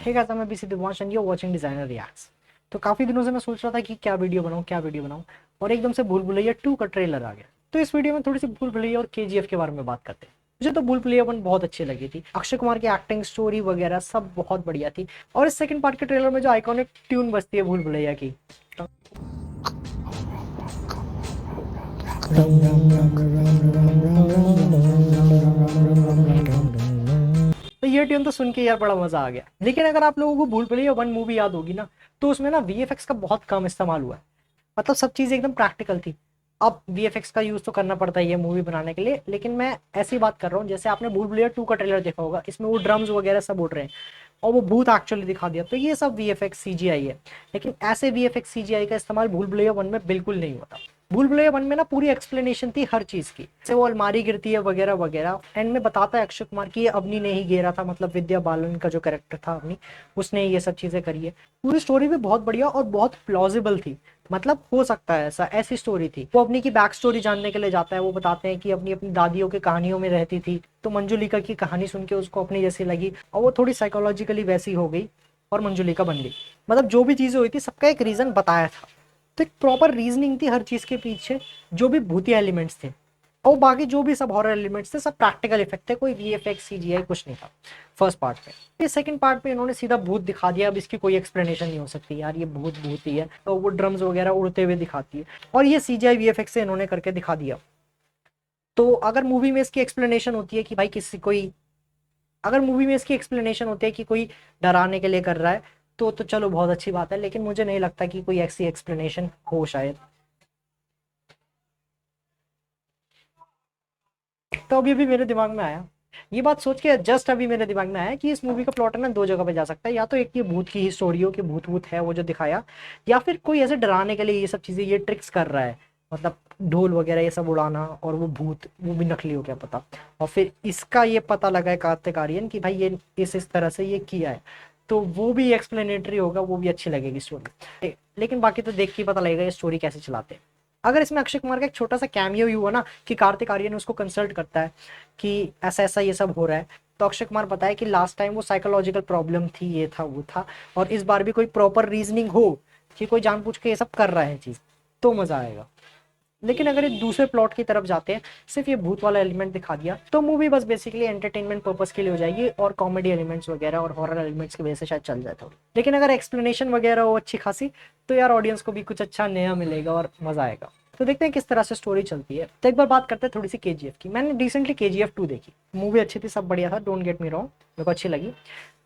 हे guys, मैं बीसी Divansh and you are watching designer reacts. तो काफी दिनों से मैं सोच रहा था कि क्या वीडियो बनाऊं और एकदम से भूल भुलैया 2 का ट्रेलर आ गया। तो इस वीडियो में थोड़ी सी भूल भुलैया और केजीएफ के बारे में बात करते हैं। मुझे तो भूल भुलैया 1 बहुत अच्छी लगी थी। अक्षय कुमार की एक्टिंग, स्टोरी वगैरह सब बहुत बढ़िया थी। और इस सेकंड पार्ट के ट्रेलर में जो आइकॉनिक ट्यून बजती है भूल भुलैया की, तो ये ट्यून तो सुन के यार बड़ा मजा आ गया। लेकिन अगर आप लोगों को भूल भुलैया 1 मूवी याद होगी ना, तो उसमें ना वीएफएक्स का बहुत कम इस्तेमाल हुआ है। मतलब सब चीज़ एकदम प्रैक्टिकल थी। अब वीएफएक्स का यूज़ तो करना पड़ता ही है मूवी बनाने के लिए, लेकिन मैं ऐसी बात कर रहा हूँ जैसे आपने भूल भुलैया 2 का ट्रेलर देखा होगा, इसमें वो ड्रम्स वगैरह सब उड़ रहे हैं और वो भूत एक्चुअली दिखा दिया, तो ये सब वीएफएक्स सीजीआई है। लेकिन ऐसे वीएफएक्स सीजीआई का इस्तेमाल भूल भुलैया 1 में बिल्कुल नहीं होता। भूल भुलैया 1 में ना पूरी एक्सप्लेनेशन थी हर चीज़ की, जैसे वो अलमारी गिरती है वगैरह वगैरह। एंड में बताता है अक्षय कुमार की ये अवनी ने ही घेरा था, मतलब विद्या बालन का जो कैरेक्टर था अवनी, उसने ये सब चीज़ें करी है। पूरी स्टोरी भी बहुत बढ़िया और बहुत प्लॉजिबल थी। मतलब हो सकता है ऐसा, ऐसी स्टोरी थी। वो अपनी की बैक स्टोरी जानने के लिए जाता है, वो बताते हैं कि अपनी अपनी दादियों की कहानियों में रहती थी, तो मंजुलिका की कहानी सुन के उसको अपनी जैसी लगी और वो थोड़ी साइकोलॉजिकली वैसी हो गई और मंजुलिका बन गई। मतलब जो भी चीज़ें हुई थी सबका एक रीज़न बताया था। तो एक प्रॉपर रीजनिंग थी हर चीज़ के पीछे। जो भी भूतिया एलिमेंट्स थे और बाकी जो भी सब हॉरर एलिमेंट्स थे सब प्रैक्टिकल इफेक्ट थे, कोई वीएफएक्स सीजीआई कुछ नहीं था फर्स्ट पार्ट में। ये सेकंड पार्ट में इन्होंने सीधा भूत दिखा दिया। अब इसकी कोई एक्सप्लेनेशन नहीं हो सकती यार, ये भूत भूत ही है। तो वो ड्रम्स वगैरह उड़ते हुए दिखाती है और ये सीजीआई वीएफएक्स से इन्होंने करके दिखा दिया। तो अगर मूवी में इसकी एक्सप्लेनेशन होती है कि भाई किसी कोई अगर मूवी में इसकी एक्सप्लेनेशन होती है कि कोई डराने के लिए कर रहा है, तो चलो बहुत अच्छी बात है, लेकिन मुझे नहीं लगता कि कोई ऐसी एक्सप्लेनेशन हो शायद। तो अभी भी मेरे दिमाग में आया, ये बात सोच के जस्ट अभी मेरे दिमाग में आया कि इस मूवी का प्लॉट है ना 2 जगह पे जा सकता है। या तो एक ये भूत की ही स्टोरी हो कि भूत भूत है वो जो दिखाया, या फिर कोई ऐसे डराने के लिए ये सब चीजें ये ट्रिक्स कर रहा है। मतलब ढोल वगैरह ये सब उड़ाना और वो भूत वो भी नकली हो, क्या पता। और फिर इसका ये पता लगा है कार्तिक आर्यन कि भाई ये इस तरह से ये किया है, तो वो भी एक्सप्लेनेटरी होगा, वो भी अच्छी लगेगी स्टोरी। लेकिन बाकी तो देख के पता लगेगा ये स्टोरी कैसे चलाते हैं। अगर इसमें अक्षय कुमार का एक छोटा सा कैमियो भी हुआ ना, कि कार्तिक आर्यन उसको कंसल्ट करता है कि ऐसा ऐसा ये सब हो रहा है, तो अक्षय कुमार बताया कि लास्ट टाइम वो साइकोलॉजिकल प्रॉब्लम थी, ये था वो था, और इस बार भी कोई प्रॉपर रीजनिंग हो कि कोई जानबूझ के ये सब कर रहा है चीज, तो मजा आएगा। लेकिन अगर ये दूसरे प्लॉट की तरफ जाते हैं, सिर्फ ये भूत वाला एलिमेंट दिखा दिया, तो मूवी बस बेसिकली एंटरटेनमेंट पर्पस के लिए हो जाएगी और कॉमेडी एलिमेंट्स वगैरह और हॉरर एलिमेंट्स की वजह से शायद चल जाए थोड़ी। लेकिन अगर एक्सप्लेनेशन वगैरह हो अच्छी खासी, तो यार ऑडियंस को भी कुछ अच्छा नया मिलेगा और मजा आएगा। तो देखते हैं किस तरह से स्टोरी चलती है। तो एक बार बात करते हैं थोड़ी सी केजीएफ की। मैंने रिसेंटली केजीएफ 2 देखी, मूवी अच्छी थी, सब बढ़िया था, डोंट गेट मी रॉन्ग, मेरे को अच्छी लगी।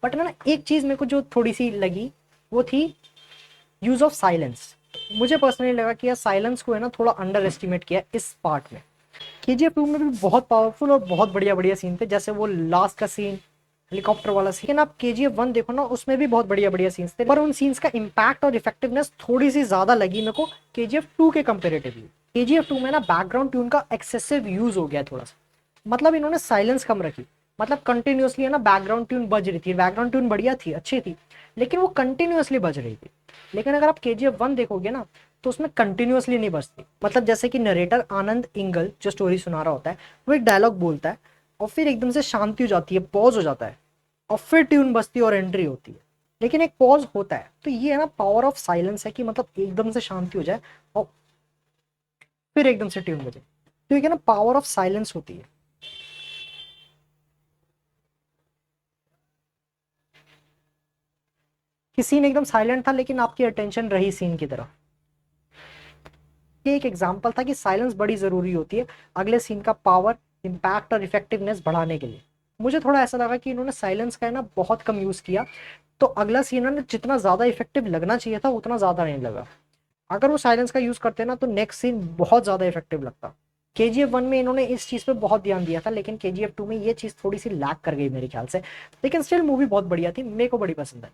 बट ना एक चीज मेरे को जो थोड़ी सी लगी, वो थी यूज ऑफ साइलेंस। मुझे पर्सनली लगा कि यार साइलेंस को है ना थोड़ा अंडर एस्टिमेट किया इस पार्ट में। केजीएफ 2 में भी बहुत पावरफुल और बहुत बढ़िया बढ़िया सीन थे, जैसे वो लास्ट का सीन, हेलीकॉप्टर वाला सीन। आप केजीएफ 1 देखो ना, उसमें भी बहुत बढ़िया बढ़िया सीन्स थे, पर उन सीन्स का इम्पैक्ट और इफेक्टिवनेस थोड़ी सी ज्यादा लगी मेरे को केजीएफ 2 के कंपेरेटिवली। केजीएफ 2 में ना बैकग्राउंड ट्यून का एक्सेसिव यूज हो गया थोड़ा सा। मतलब इन्होंने साइलेंस कम रखी, मतलब कंटिन्यूअसली है ना बैकग्राउंड ट्यून बज रही थी, बैकग्राउंड ट्यून बढ़िया थी, अच्छी थी, लेकिन वो कंटिन्यूअसली बज रही थी। लेकिन अगर आप केजीएफ 1 देखोगे ना, तो उसमें कंटिन्यूअसली नहीं बजती। मतलब जैसे कि नरेटर आनंद इंगल जो स्टोरी सुना रहा होता है, वो एक डायलॉग बोलता है और फिर एकदम से शांति हो जाती है, पॉज हो जाता है और फिर ट्यून बजती है और एंट्री होती है। लेकिन एक पॉज होता है, तो ये है ना पावर ऑफ साइलेंस है कि मतलब एकदम से शांति हो जाए और फिर एकदम से ट्यून बजे, तो ये ना पावर ऑफ साइलेंस होती है। कि सीन एकदम साइलेंट था लेकिन आपकी अटेंशन रही सीन की तरफ। ये एक एग्जांपल था कि साइलेंस बड़ी जरूरी होती है अगले सीन का पावर, इम्पैक्ट और इफेक्टिवनेस बढ़ाने के लिए। मुझे थोड़ा ऐसा लगा कि इन्होंने साइलेंस का है ना बहुत कम यूज किया, तो अगला सीन है ना जितना ज्यादा इफेक्टिव लगना चाहिए था उतना ज्यादा नहीं लगा। अगर वो साइलेंस का यूज करते ना, तो नेक्स्ट सीन बहुत ज्यादा इफेक्टिव लगता। केजीएफ 1 में इन्होंने इस चीज पे बहुत ध्यान दिया था, लेकिन केजीएफ 2 में ये चीज थोड़ी सी लैक कर गई मेरे ख्याल से। लेकिन स्टिल मूवी बहुत बढ़िया थी, मेरे को बड़ी पसंद है।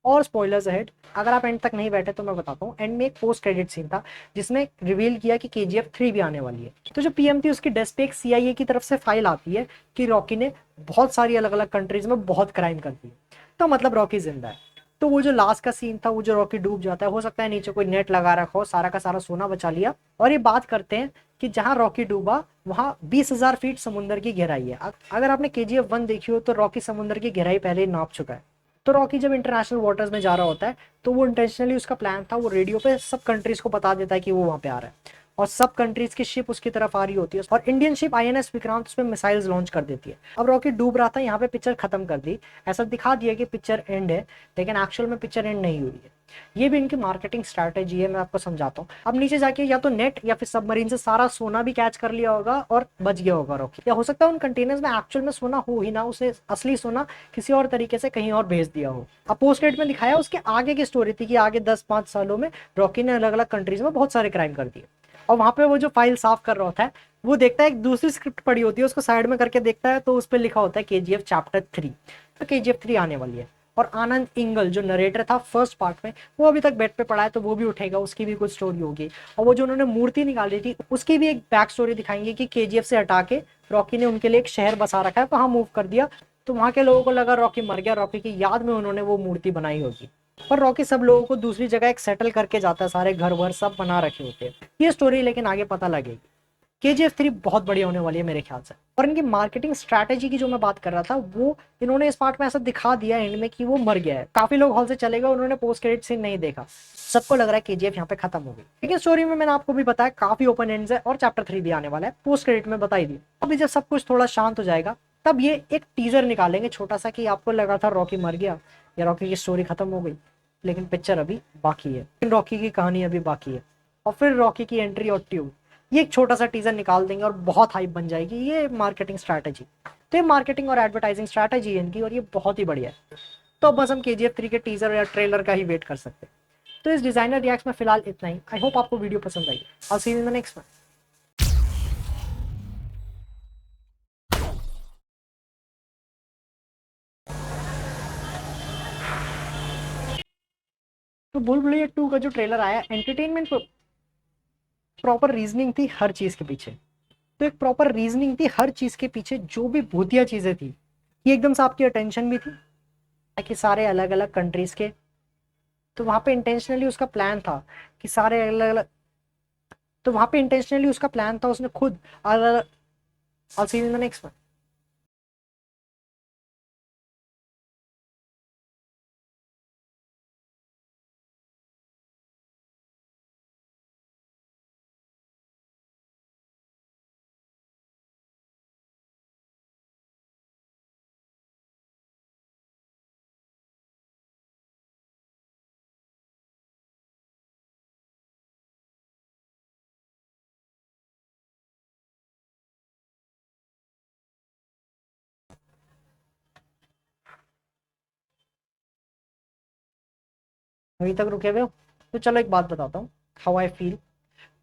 और स्पॉयलर्स अहेड, अगर आप एंड तक नहीं बैठे तो मैं बताता हूँ। एंड में एक पोस्ट क्रेडिट सीन था जिसमें रिवील किया कि केजीएफ 3 भी आने वाली है। तो जो पीएम थी उसकी डेस्क पे एक सीआईए की तरफ से फाइल आती है कि रॉकी ने बहुत सारी अलग अलग कंट्रीज में बहुत क्राइम कर दी, तो मतलब रॉकी जिंदा है। तो वो जो लास्ट का सीन था, वो जो रॉकी डूब जाता है, हो सकता है नीचे कोई नेट लगा रखा हो, सारा का सारा सोना बचा लिया। और ये बात करते हैं कि जहां रॉकी डूबा वहां 20,000 फीट समुद्र की गहराई है। अगर आपने केजीएफ 1 देखी हो, तो रॉकी समुद्र की गहराई पहले ही नाप चुका है। तो रॉकी जब इंटरनेशनल वाटर्स में जा रहा होता है तो वो इंटेंशनली, उसका प्लान था, वो रेडियो पे सब कंट्रीज को बता देता है कि वो वहाँ पे आ रहा है और सब कंट्रीज की शिप उसकी तरफ आ रही होती है और इंडियन शिप आईएनएस विक्रांत उस पर मिसाइल्स लॉन्च कर देती है। अब रॉकी डूब रहा था, यहाँ पे पिक्चर खत्म कर दी, ऐसा दिखा दिया कि पिक्चर एंड है, लेकिन एक्चुअल में पिक्चर एंड नहीं हुई है। ये भी इनकी मार्केटिंग स्ट्रैटेजी है, मैं आपको समझाता हूँ। अब नीचे जाके या तो नेट या फिर सबमरीन से सारा सोना भी कैच कर लिया होगा और बच गया होगा रॉकी, या हो सकता है उन कंटेनर्स में एक्चुअल में सोना हो ही ना, उसे असली सोना किसी और तरीके से कहीं और भेज दिया हो। अब पोस्ट क्रेडिट में दिखाया उसके आगे की स्टोरी थी कि आगे 10-5 सालों में रॉकी ने अलग अलग कंट्रीज में बहुत सारे क्राइम कर दिए और वहां पे वो जो फाइल साफ कर रहा होता है वो देखता है एक दूसरी स्क्रिप्ट पड़ी होती है, उसको साइड में करके देखता है तो उस पर लिखा होता है केजीएफ चैप्टर 3। तो केजीएफ 3 आने वाली है और आनंद इंगल जो नरेटर था फर्स्ट पार्ट में वो अभी तक बेड पे पड़ा है, तो वो भी उठेगा, उसकी भी कुछ स्टोरी होगी। और वो जो उन्होंने मूर्ति निकाली थी उसकी भी एक बैक स्टोरी दिखाएंगे कि केजीएफ से हटा के रॉकी ने उनके लिए एक शहर बसा रखा है, वहां मूव कर दिया, तो वहां के लोगों को लगा रॉकी मर गया, रॉकी की याद में उन्होंने वो मूर्ति बनाई होगी। पर रॉकी सब लोगों को दूसरी जगह एक सेटल करके जाता है, सारे घर वर सब बना रखे होते हैं। ये स्टोरी लेकिन आगे पता लगेगी। KGF 3 बहुत बढ़िया होने वाली है मेरे ख्याल से। और इनकी मार्केटिंग स्ट्रैटेजी की जो मैं बात कर रहा था वो इन्होंने इस पार्ट में ऐसा दिखा दिया एंड में कि वो मर गया है। काफी लोग हॉल से चले गए, उन्होंने पोस्ट क्रेडिट सीन नहीं देखा, सबको लग रहा है KGF यहाँ पे खत्म हो गई। लेकिन स्टोरी में मैंने आपको भी बताया काफी ओपन एंड्स है और चैप्टर 3 भी आने वाला है, पोस्ट क्रेडिट में बताई दी। अभी जब सब कुछ थोड़ा शांत हो जाएगा तब ये एक टीजर निकालेंगे छोटा सा कि आपको लगा था रॉकी मर गया या रॉकी की स्टोरी खत्म हो गई, लेकिन पिक्चर अभी बाकी है, रॉकी की कहानी अभी बाकी है। और फिर रॉकी की एंट्री और ट्यूब, ये एक छोटा सा टीजर निकाल देंगे और बहुत हाइप बन जाएगी। ये मार्केटिंग स्ट्रैटेजी, तो ये मार्केटिंग और एडवर्टाइजिंग स्ट्रैटेजी है इनकी और ये बहुत ही बढ़िया है। तो बस हम KGF 3 के टीजर या ट्रेलर का ही वेट कर सकते हैं। तो इस डिजाइनर रिएक्ट्स में फिलहाल इतना ही। आई होप आपको वीडियो पसंद आई। I see you in the next one. तो भूल भुलैया 2 का जो ट्रेलर आया, एंटरटेनमेंट प्रॉपर रीजनिंग थी हर चीज के पीछे। तो एक प्रॉपर रीजनिंग थी हर चीज के पीछे, जो भी भूतिया चीजें थी ये एकदम से आपकी अटेंशन भी थी कि सारे अलग अलग कंट्रीज के, तो वहां पे इंटेंशनली उसका प्लान था कि सारे अलग अलग, तो वहां पे इंटेंशनली उसका प्लान था, उसने खुद अलग। I'll see you in the next one. अभी तक रुके हुए हो तो चलो एक बात बताता हूँ, हाउ आई फील,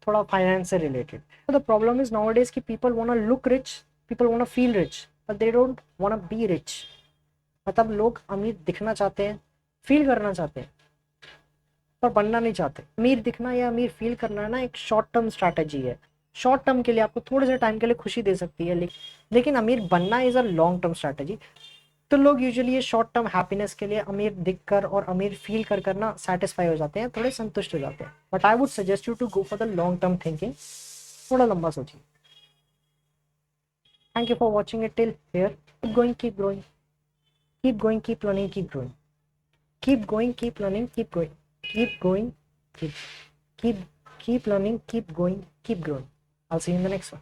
थोड़ा फाइनेंस से related. The problem is nowadays कि people want look rich, people want feel rich, but they don't want be rich. मतलब लोग अमीर दिखना चाहते हैं, फील करना चाहते हैं, पर बनना नहीं चाहते। अमीर दिखना या अमीर फील करना ना एक शॉर्ट टर्म स्ट्रैटेजी है, शॉर्ट टर्म के लिए आपको थोड़े से टाइम के लिए खुशी दे सकती है, लेकिन अमीर बनना is a long term strategy. तो लोग यूजुअली ये शॉर्ट टर्म हैप्पीनेस के लिए अमीर दिखकर और अमीर फील कर करना सेटिस्फाई हो जाते हैं, थोड़े संतुष्ट हो जाते हैं। But I would suggest you to go for the long term thinking, थोड़ा लंबा सोचिए। Thank you for watching it till here. Keep going, keep growing, keep going, keep learning, keep growing, keep going, keep learning, keep growing, keep going, keep keep learning, keep going, keep growing. I'll see you in the next one.